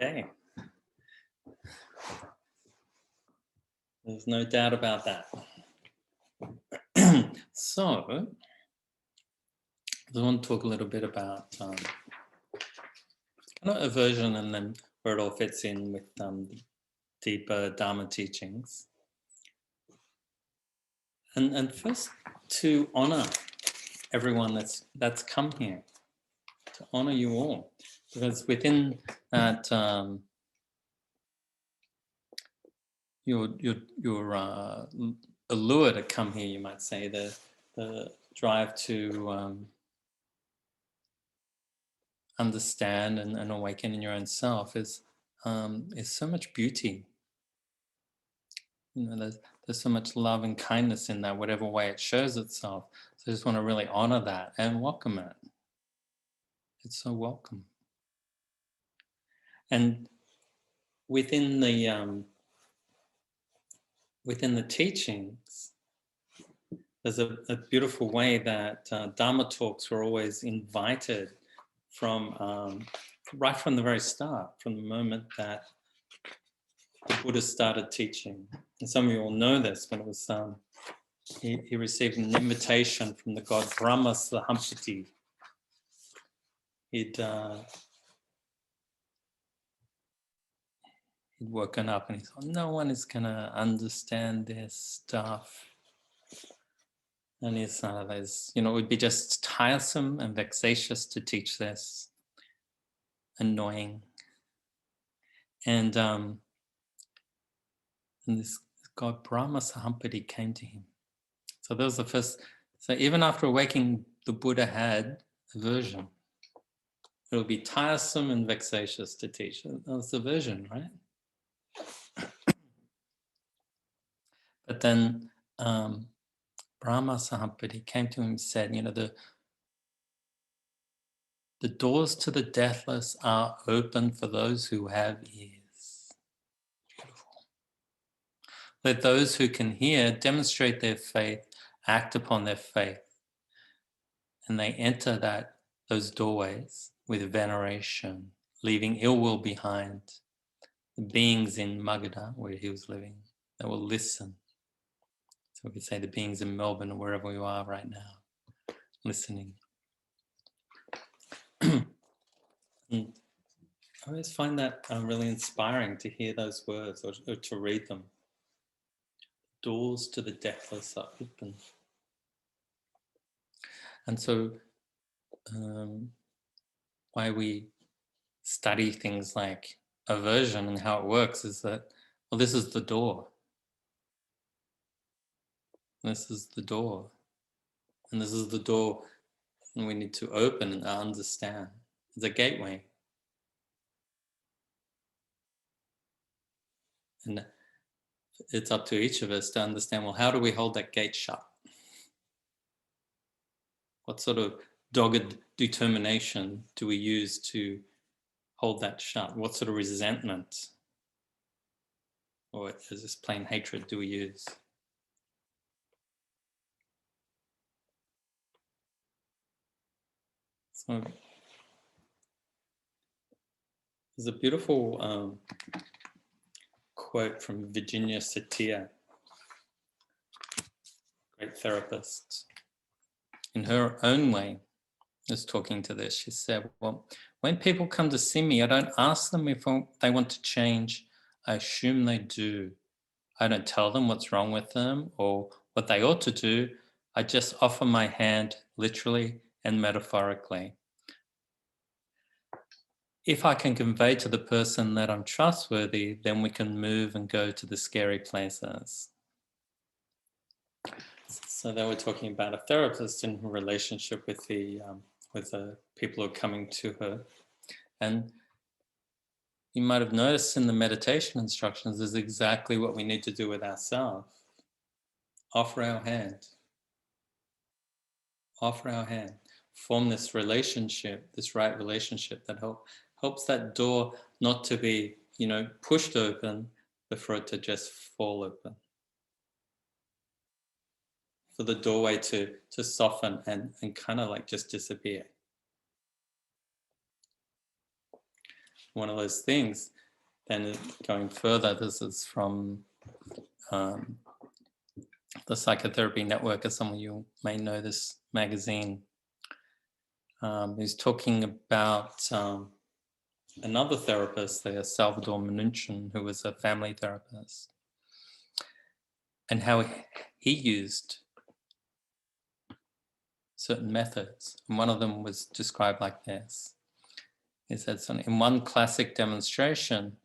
Okay. There's no doubt about that. So, I want to talk a little bit about kind of aversion and then where it all fits in with deeper Dharma teachings. And first, to honor everyone that's come here, to honor you all, because within that your allure to come here, you might say, the drive to understand and awaken in your own self is so much beauty. You know, there's so much love and kindness in that, whatever way it shows itself. So I just want to really honor that and welcome it. It's so welcome. And within the teachings, there's a beautiful way that Dharma talks were always invited from right from the very start, from the moment that the Buddha started teaching. And some of you all know this, when it was he received an invitation from the god Brahma Sahampati. He'd woken up and he thought, no one is going to understand this stuff. And it's, it would be just tiresome and vexatious to teach this, annoying. And this god Brahma Sahampati came to him. So that was the first. So even after awakening, the Buddha had aversion. It would be tiresome and vexatious to teach. That was aversion, right? But then Brahma Sahampati came to him and said, the doors to the deathless are open for those who have ears. Beautiful. Let those who can hear demonstrate their faith, act upon their faith, and they enter those doorways with veneration, leaving ill will behind. The beings in Magadha, where he was living, they will listen. So we could say the beings in Melbourne or wherever you are right now, listening. And I always find that really inspiring to hear those words or to read them. Doors to the deathless are open. And so why we study things like aversion and how it works is that, well, this is the door. This is the door. And this is the door and we need to open and understand. It's a gateway. And it's up to each of us to understand, well, how do we hold that gate shut? What sort of dogged determination do we use to hold that shut? What sort of resentment or is this plain hatred do we use? So there's a beautiful quote from Virginia Satir, great therapist. In her own way, is talking to this. She said, well, when people come to see me, I don't ask them if they want to change. I assume they do. I don't tell them what's wrong with them or what they ought to do. I just offer my hand literally and metaphorically. If I can convey to the person that I'm trustworthy, then we can move and go to the scary places. So they were talking about a therapist in her relationship with the people who are coming to her. And you might have noticed in the meditation instructions is exactly what we need to do with ourselves. Offer our hand. Offer our hand. Form this relationship, this right relationship that helps that door not to be, pushed open, but for it to just fall open. For the doorway to soften and kind of like just disappear. one of those things. Then going further, this is from the Psychotherapy Network, as some of you may know this magazine. He's talking about another therapist there, Salvador Minuchin, who was a family therapist, and how he used certain methods. And one of them was described like this. He said, so in one classic demonstration,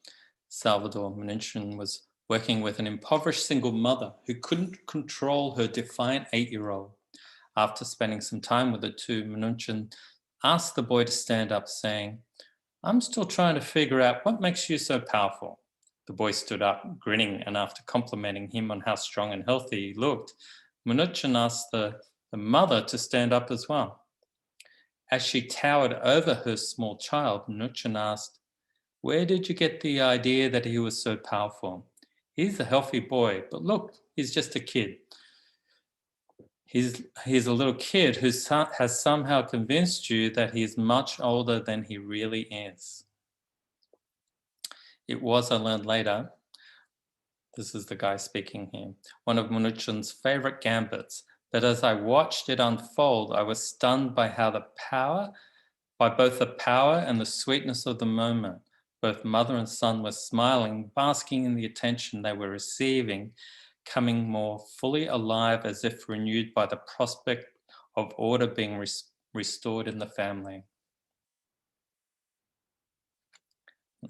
Salvador Minuchin was working with an impoverished single mother who couldn't control her defiant 8-year-old. After spending some time with the two, Minuchin asked the boy to stand up, saying, "I'm still trying to figure out what makes you so powerful." The boy stood up, grinning, and after complimenting him on how strong and healthy he looked, Minuchin asked the mother to stand up as well. As she towered over her small child, Minuchin asked, "Where did you get the idea that he was so powerful? He's a healthy boy, but look, he's just a kid. He's a little kid who has somehow convinced you that he is much older than he really is." It was, I learned later, this is the guy speaking here, one of Minuchin's favorite gambits. But as I watched it unfold, I was stunned by both the power and the sweetness of the moment. Both mother and son were smiling, basking in the attention they were receiving, coming more fully alive as if renewed by the prospect of order being restored in the family.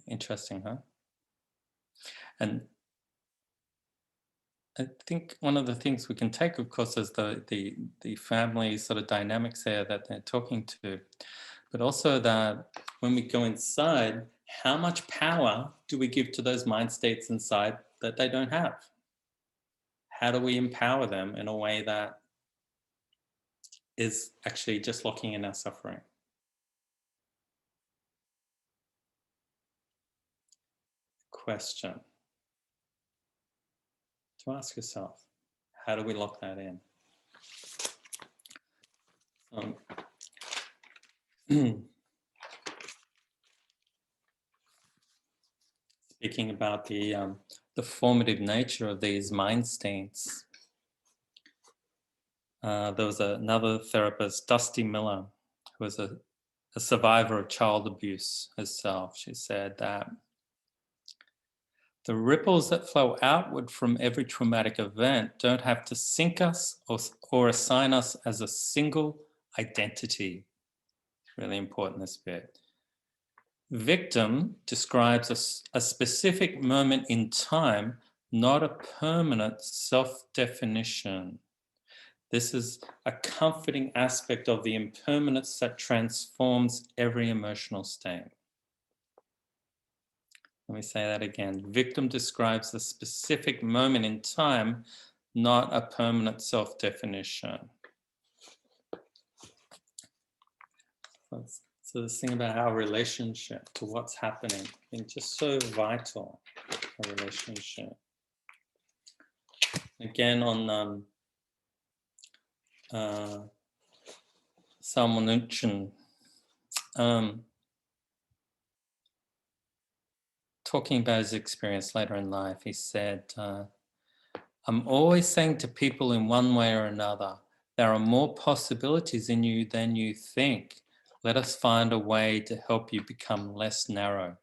Interesting, huh? And I think one of the things we can take, of course, is the family sort of dynamics there that they're talking to, but also that when we go inside, how much power do we give to those mind states inside that they don't have? How do we empower them in a way that is actually just locking in our suffering? Question to ask yourself, how do we lock that in? Speaking about the formative nature of these mind states, there was another therapist, Dusty Miller, who was a survivor of child abuse herself. She said that the ripples that flow outward from every traumatic event don't have to sink us or assign us as a single identity. Really important, this bit. Victim describes a specific moment in time, not a permanent self-definition. This is a comforting aspect of the impermanence that transforms every emotional state. Let me say that again. Victim describes a specific moment in time, not a permanent self-definition. So this thing about our relationship to what's happening is just so vital, a relationship. Again, on Salmonuchin, talking about his experience later in life, he said, "I'm always saying to people in one way or another, there are more possibilities in you than you think. Let us find a way to help you become less narrow."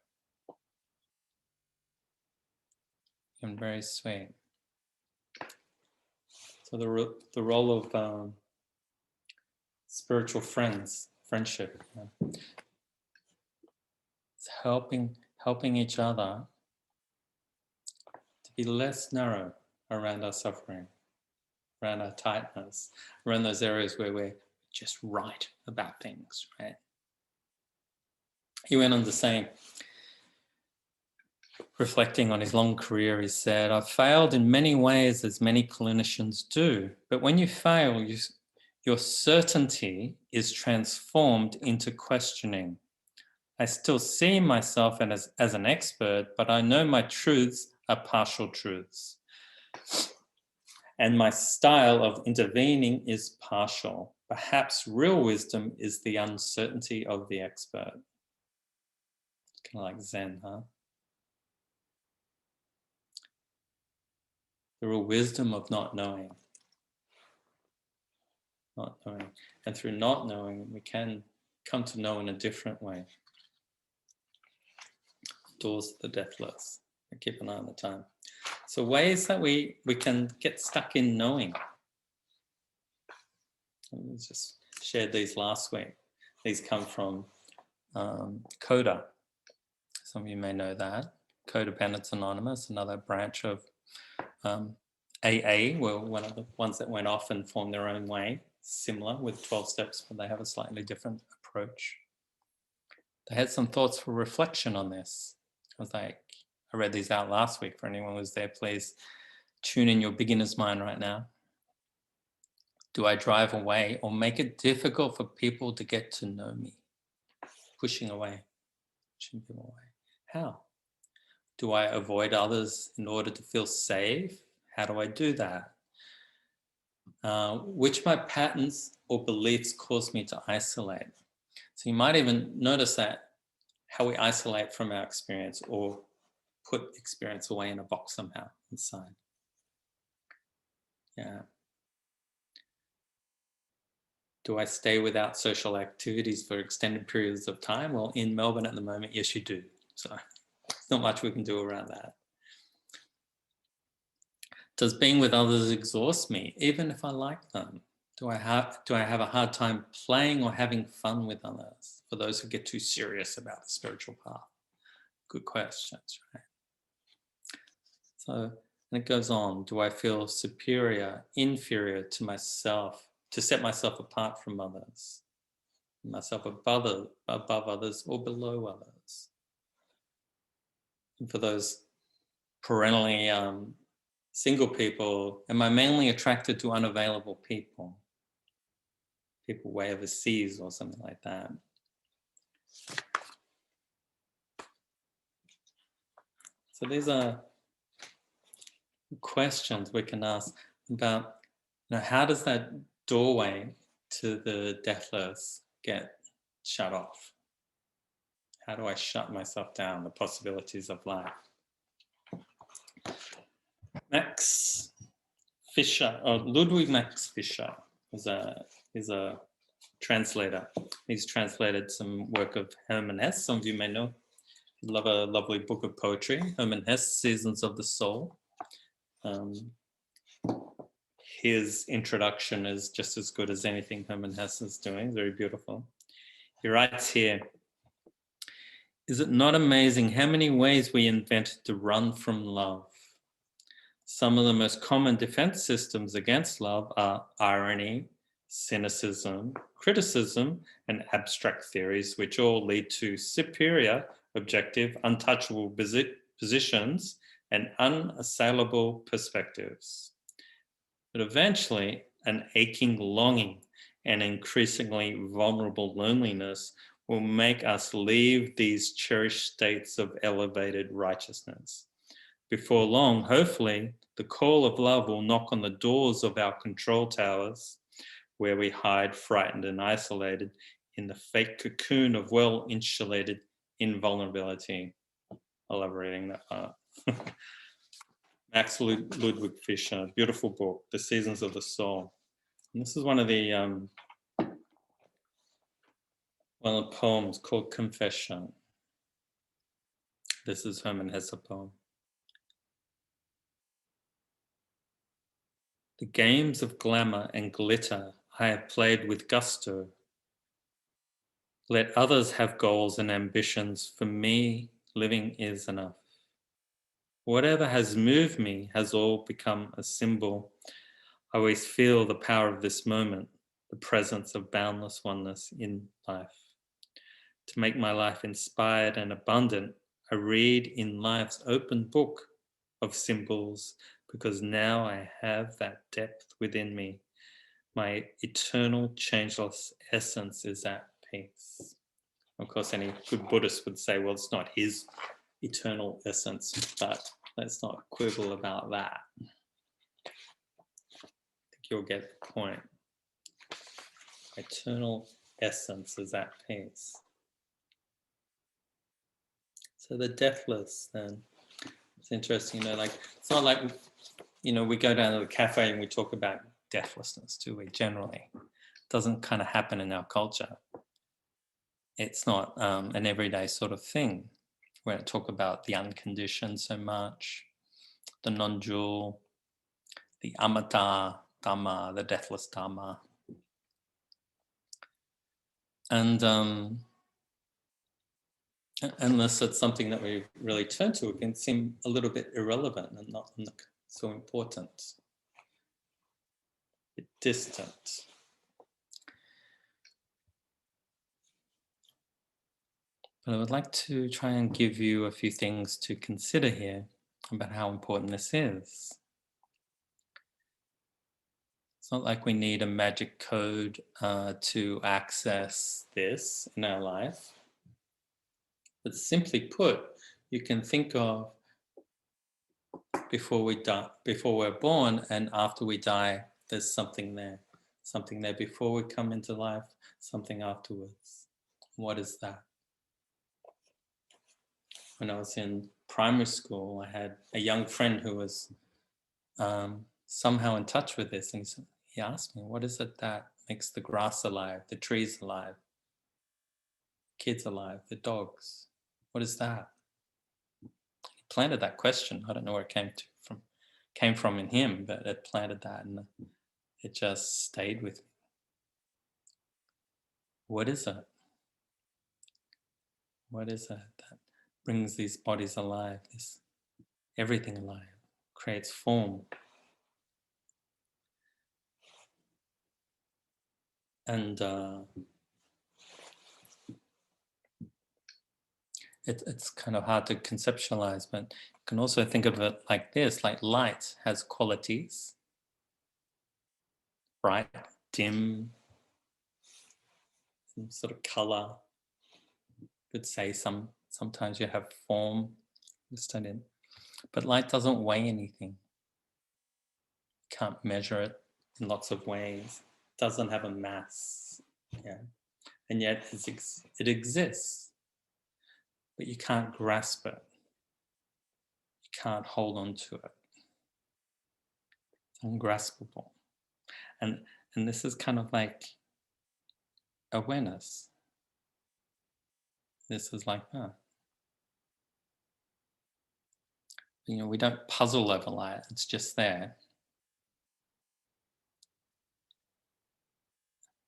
And very sweet. So the role of spiritual friendship, it's helping each other to be less narrow around our suffering, around our tightness, around those areas where we're just right about things, right? He went on to say, reflecting on his long career, he said, "I've failed in many ways, as many clinicians do, but when you fail, your certainty is transformed into questioning. I still see myself as an expert, but I know my truths are partial truths. And my style of intervening is partial. Perhaps real wisdom is the uncertainty of the expert." Kind of like Zen, huh? The real wisdom of not knowing. Not knowing. And through not knowing, we can come to know in a different way. Doors of the Deathless. I keep an eye on the time. So ways that we can get stuck in knowing. I just shared these last week. These come from Coda. Some of you may know that. Codependence Anonymous, another branch of AA, were one of the ones that went off and formed their own way, similar with 12 steps, but they have a slightly different approach. They had some thoughts for reflection on this. I read these out last week. For anyone who was there, please tune in your beginner's mind right now. Do I drive away or make it difficult for people to get to know me? Pushing away, pushing people away. How? Do I avoid others in order to feel safe? How do I do that? Which of my patterns or beliefs cause me to isolate? So you might even notice that how we isolate from our experience or put experience away in a box somehow inside. Yeah. Do I stay without social activities for extended periods of time? Well, in Melbourne at the moment, yes, you do. So there's not much we can do around that. Does being with others exhaust me, even if I like them? Do I have a hard time playing or having fun with others? For those who get too serious about the spiritual path. Good questions, right? So, and it goes on. Do I feel superior, inferior to myself, to set myself apart from others? Myself above others or below others? And for those perennially single people, am I mainly attracted to unavailable people? People way overseas or something like that. So these are questions we can ask about, how does that doorway to the deathless get shut off? How do I shut myself down, the possibilities of life? Max Fisher, or Ludwig Max Fisher, is a translator. He's translated some work of Hermann Hesse. Some of you may know. Love a lovely book of poetry, Hermann Hesse, Seasons of the Soul. His introduction is just as good as anything Hermann Hesse is doing, very beautiful. He writes here, is it not amazing how many ways we invented to run from love? Some of the most common defense systems against love are irony, cynicism, criticism, and abstract theories, which all lead to superior, objective, untouchable positions and unassailable perspectives. But eventually, an aching longing and increasingly vulnerable loneliness will make us leave these cherished states of elevated righteousness. Before long, hopefully, the call of love will knock on the doors of our control towers, where we hide frightened and isolated in the fake cocoon of well-insulated invulnerability. I love reading that part. Max Ludwig Fisher, beautiful book, The Seasons of the Soul. And this is one of the poems called Confession. This is Hermann Hesse poem. The games of glamour and glitter I have played with gusto. Let others have goals and ambitions. For me, living is enough. Whatever has moved me has all become a symbol. I always feel the power of this moment, the presence of boundless oneness in life. To make my life inspired and abundant, I read in life's open book of symbols, because now I have that depth within me. My eternal, changeless essence is at peace. Of course, any good Buddhist would say, well, it's not his eternal essence, but let's not quibble about that. I think you'll get the point. Eternal essence is at peace. So the deathless, then, it's interesting, like, it's not like, we go down to the cafe and we talk about deathlessness, do we? Generally, it doesn't kind of happen in our culture. It's not an everyday sort of thing. We don't talk about the unconditioned so much, the non-dual, the amata Dharma, the deathless Dharma. And unless it's something that we really turn to, it can seem a little bit irrelevant and not so important, a bit distant. But I would like to try and give you a few things to consider here about how important this is. It's not like we need a magic code to access this in our life. But simply put, you can think of before we die, before we're born, and after we die, there's something there before we come into life, something afterwards. What is that? When I was in primary school, I had a young friend who was somehow in touch with this, and he asked me, what is it that makes the grass alive, the trees alive, kids alive, the dogs? What is that? He planted that question. I don't know where it came from in him, but it planted that, and it just stayed with me. What is it? What is it that brings these bodies alive, everything alive, creates form? And it's kind of hard to conceptualize, but you can also think of it like this, like light has qualities, bright, dim, some sort of color. You could say sometimes you have form, but light doesn't weigh anything. You can't measure it in lots of ways. It doesn't have a mass, and yet it exists, but you can't grasp it. You can't hold on to it. It's ungraspable. And this is kind of like awareness. This is like that. We don't puzzle over light, it's just there.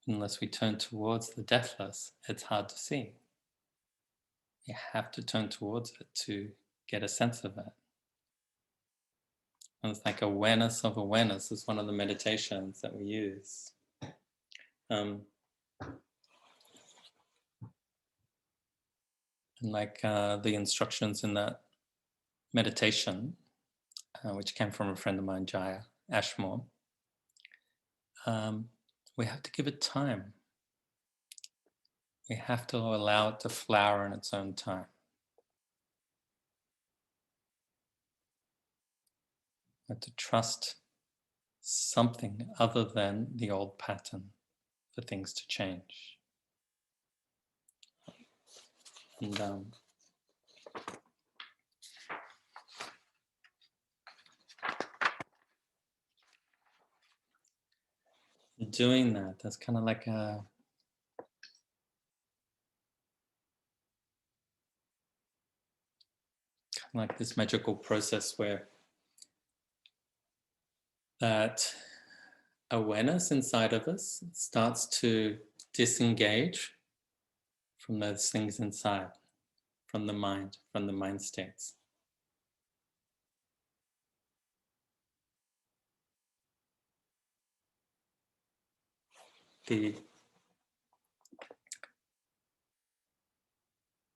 Unless we turn towards the deathless, it's hard to see. You have to turn towards it to get a sense of it. And it's like awareness of awareness is one of the meditations that we use. And like the instructions in that meditation, which came from a friend of mine, Jaya Ashmore, we have to give it time. We have to allow it to flower in its own time. We have to trust something other than the old pattern for things to change. And doing that's kind of like this magical process where that awareness inside of us starts to disengage from those things inside, from the mind states. And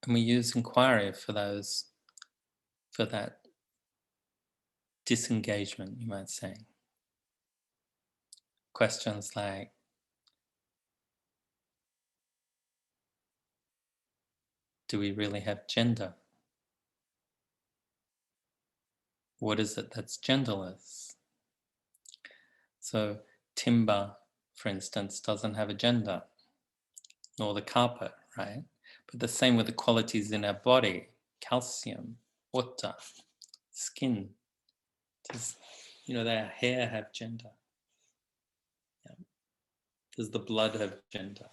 we use inquiry for that disengagement, you might say. Questions like, do we really have gender? What is it that's genderless? So timber, for instance, doesn't have a gender, nor the carpet, right? But the same with the qualities in our body. calcium, water, skin. Does, their hair have gender? Yeah. Does the blood have gender?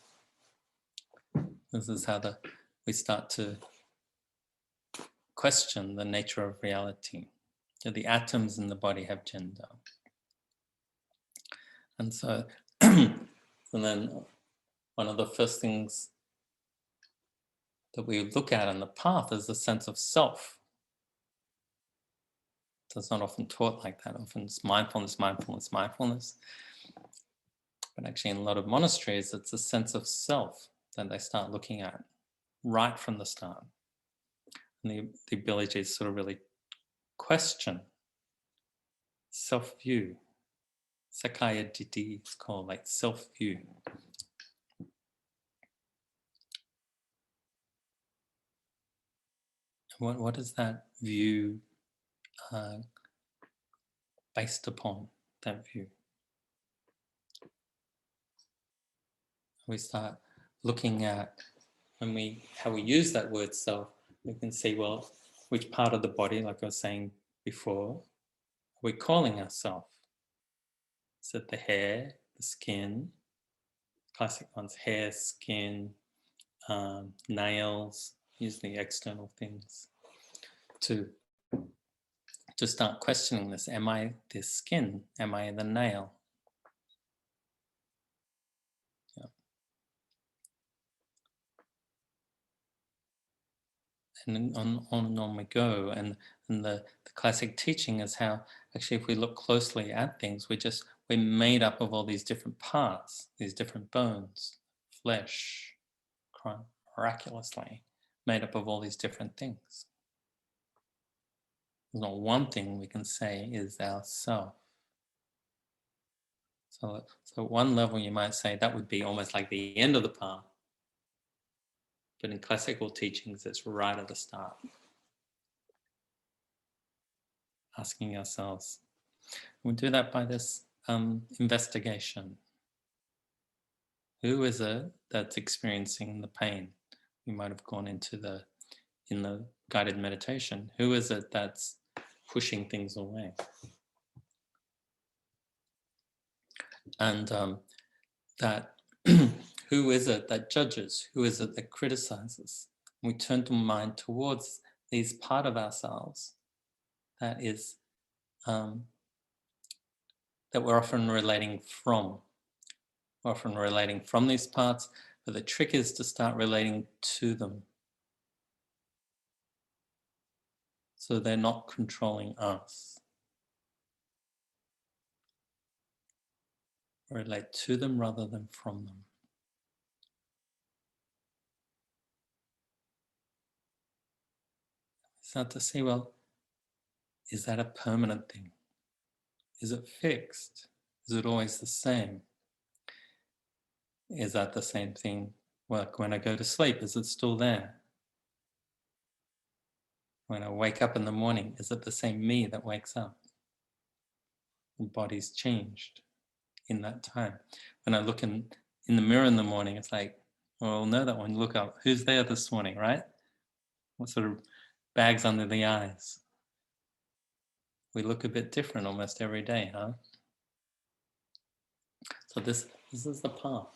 This is how we start to question the nature of reality. Do the atoms in the body have gender? And so, and then one of the first things that we look at in the path is the sense of self. It's not often taught like that. Often it's mindfulness, mindfulness, mindfulness. But actually in a lot of monasteries, it's a sense of self that they start looking at right from the start. And the ability to sort of really question self-view. Sakaya Ditti is called, like self-view. What is that view based upon, that view? We start looking at how we use that word self, we can see, well, which part of the body, like I was saying before, are we calling ourselves? Is it the hair, the skin? Classic ones: hair, skin, nails, usually external things. To start questioning this: am I this skin? Am I the nail? Yeah. And on and on we go. And the classic teaching is how actually if we look closely at things, we're made up of all these different parts, these different bones, flesh, miraculously made up of all these different things. There's not one thing we can say is ourself. So at one level you might say that would be almost like the end of the path. But in classical teachings, it's right at the start. Asking ourselves. We do that by this investigation. Who is it that's experiencing the pain? We might have gone into in the guided meditation. Who is it that's pushing things away? And that who is it that judges? Who is it that criticizes? We turn the mind towards these part of ourselves that is that we're often relating from. We're often relating from these parts, but the trick is to start relating to them. So they're not controlling us. Relate to them rather than from them. Start to see, well, is that a permanent thing? Is it fixed? Is it always the same? Is that the same thing? Like when I go to sleep, is it still there? When I wake up in the morning, is it the same me that wakes up? The body's changed in that time. When I look in the mirror in the morning, it's like, well, I'll know that when you look up, who's there this morning, right? What sort of bags under the eyes? We look a bit different almost every day, huh? So this is the path.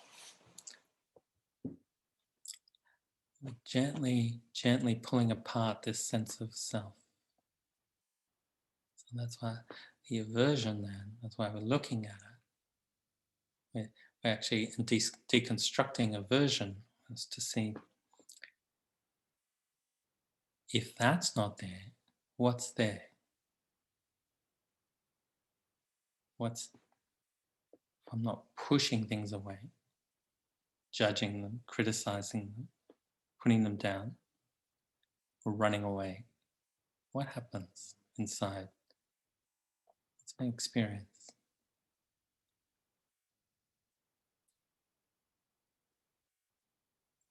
Gently pulling apart this sense of self. So that's why the aversion then, that's why we're looking at it. We're actually deconstructing aversion is to see if that's not there, what's there? If I'm not pushing things away, judging them, criticizing them, putting them down, or running away, what happens inside? What's my experience?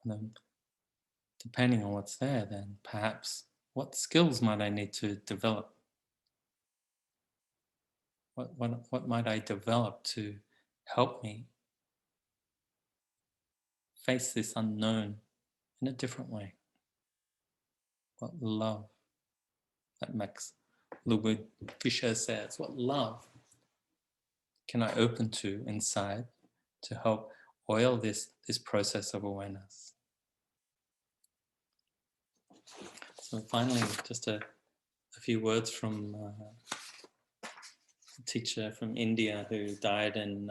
And then, depending on what's there, then perhaps what skills might I need to develop? What might I develop to help me face this unknown in a different way? What love, that Max Ludwig Fisher says, what love can I open to inside to help oil this process of awareness? So finally, just a few words from a teacher from India who died in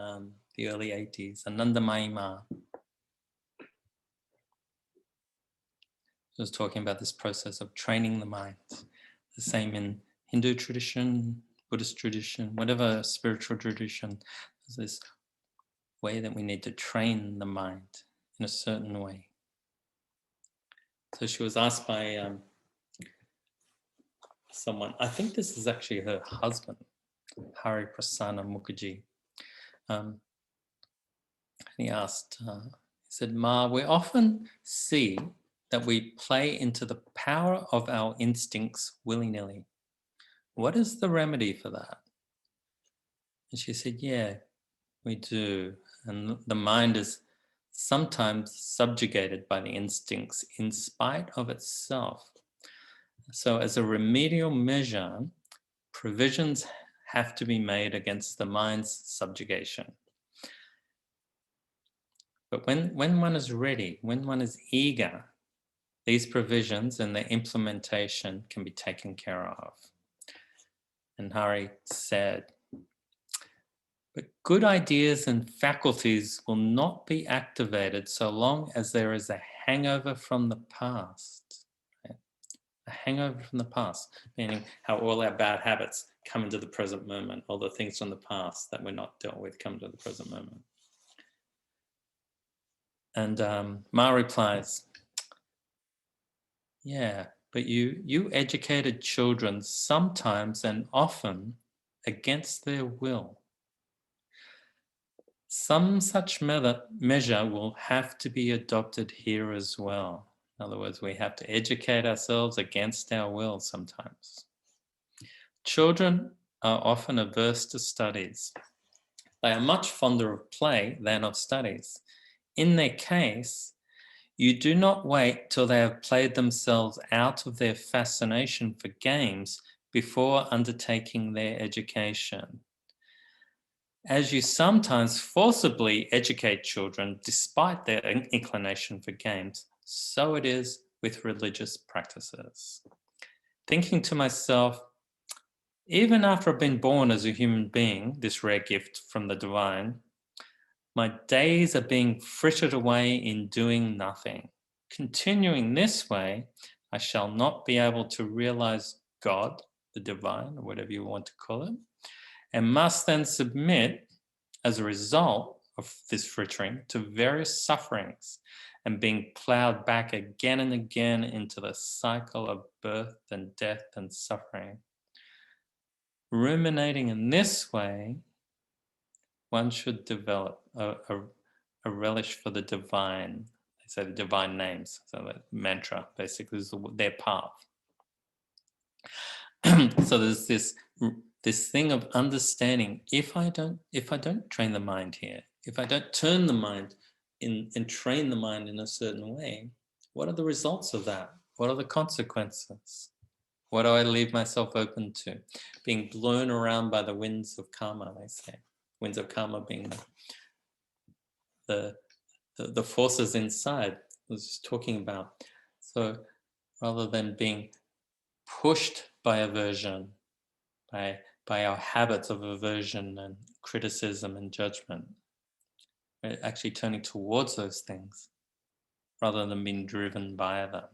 the early 80s, Anandamayi Ma. He was talking about this process of training the mind. The same in Hindu tradition, Buddhist tradition, whatever spiritual tradition, there's this way that we need to train the mind in a certain way. So she was asked by someone, I think this is actually her husband, Hari Prasanna Mukherjee. He asked, he said, Ma, we often see that we play into the power of our instincts willy-nilly. What is the remedy for that? And she said, yeah, we do. And the mind is sometimes subjugated by the instincts in spite of itself. So as a remedial measure, provisions have to be made against the mind's subjugation. But when one is ready, when one is eager, these provisions and their implementation can be taken care of. And Hari said, but good ideas and faculties will not be activated so long as there is a hangover from the past. Right? A hangover from the past, meaning how all our bad habits come into the present moment, all the things from the past that we're not dealt with come to the present moment. And Ma replies, yeah, but you educated children sometimes and often against their will. Some such measure will have to be adopted here as well. In other words, we have to educate ourselves against our will sometimes. Children are often averse to studies. They are much fonder of play than of studies. In their case, you do not wait till they have played themselves out of their fascination for games before undertaking their education. As you sometimes forcibly educate children despite their inclination for games, so it is with religious practices. Thinking to myself, even after I've been born as a human being, this rare gift from the divine, my days are being frittered away in doing nothing. Continuing this way, I shall not be able to realize God, the divine, or whatever you want to call it, and must then submit as a result of this frittering to various sufferings and being plowed back again and again into the cycle of birth and death and suffering. Ruminating in this way, one should develop a relish for the divine. They say the divine names, so that mantra basically is their path. So there's this thing of understanding, if I don't train the mind here, if I don't turn the mind and train the mind in a certain way, what are the results of that? What are the consequences? What do I leave myself open to? Being blown around by the winds of karma, they say. Winds of karma being the forces inside I was just talking about. So rather than being pushed by aversion, by our habits of aversion and criticism and judgment, we're actually turning towards those things rather than being driven by them.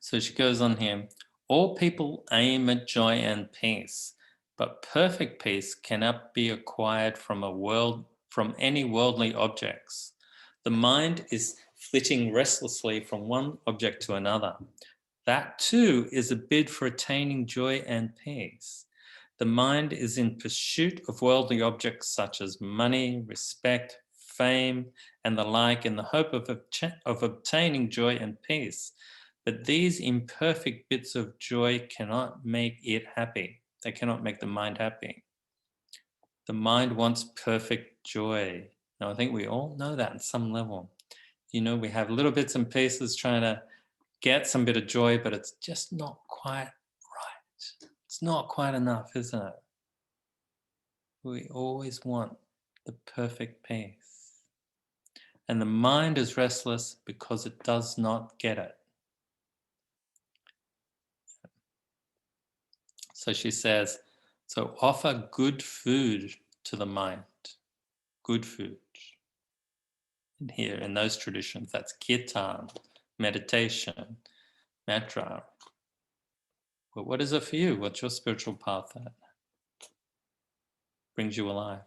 So she goes on here, all people aim at joy and peace, but perfect peace cannot be acquired from any worldly objects. The mind is flitting restlessly from one object to another. That too is a bid for attaining joy and peace. The mind is in pursuit of worldly objects such as money, respect, fame, and the like in the hope of obtaining joy and peace. But these imperfect bits of joy cannot make it happy. They cannot make the mind happy. The mind wants perfect joy. Now, I think we all know that at some level. We have little bits and pieces trying to get some bit of joy, but it's just not quite right. It's not quite enough, isn't it? We always want the perfect peace. And the mind is restless because it does not get it. So she says, so offer good food to the mind. Good food. And here in those traditions, that's kirtan, meditation, mantra. But what is it for you? What's your spiritual path that brings you alive?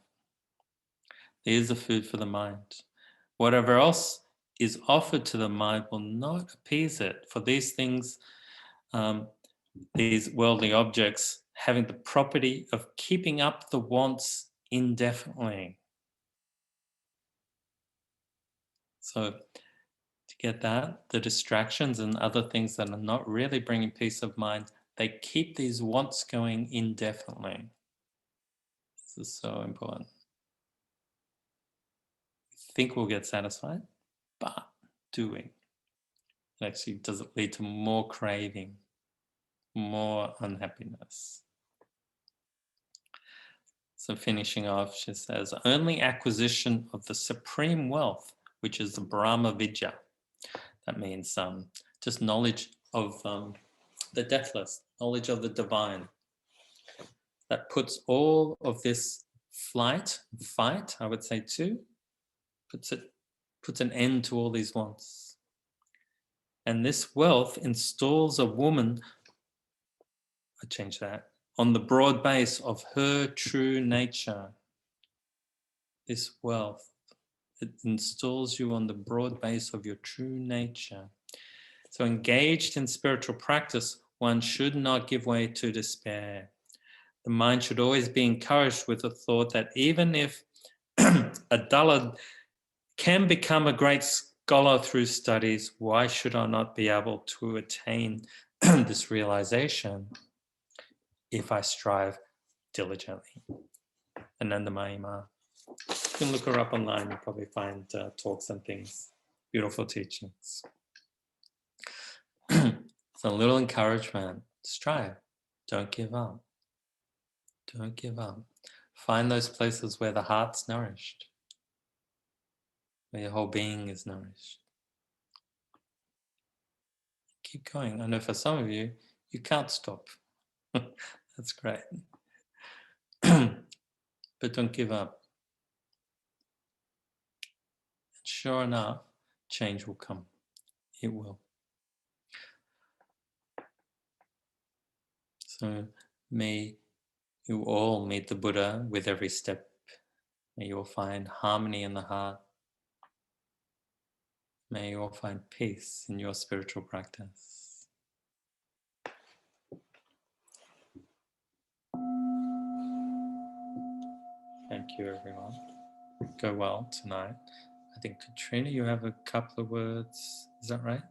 There's the food for the mind. Whatever else is offered to the mind will not appease it. For these things, these worldly objects, having the property of keeping up the wants indefinitely. So to get that, the distractions and other things that are not really bringing peace of mind, they keep these wants going indefinitely. This is so important. Think we'll get satisfied, but doing it actually does it lead to more craving, more unhappiness. So finishing off, she says, only acquisition of the supreme wealth, which is the Brahma Vidya. That means just knowledge of the deathless, knowledge of the divine. That puts all of this fight, I would say too, puts an end to all these wants. And this wealth installs a woman, I change that, on the broad base of her true nature. This wealth, it installs you on the broad base of your true nature. So engaged in spiritual practice, one should not give way to despair. The mind should always be encouraged with the thought that even if a dullard can become a great scholar through studies, why should I not be able to attain this realization if I strive diligently? Ananda Mahima. You can look her up online, you'll probably find talks and things, beautiful teachings. So a little encouragement, strive, don't give up. Don't give up. Find those places where the heart's nourished, where your whole being is nourished. Keep going. I know for some of you, you can't stop. That's great. But don't give up. And sure enough, change will come. It will. So may you all meet the Buddha with every step. May you all find harmony in the heart. May you all find peace in your spiritual practice. Thank you, everyone. Go well tonight. I think, Katrina, you have a couple of words. Is that right?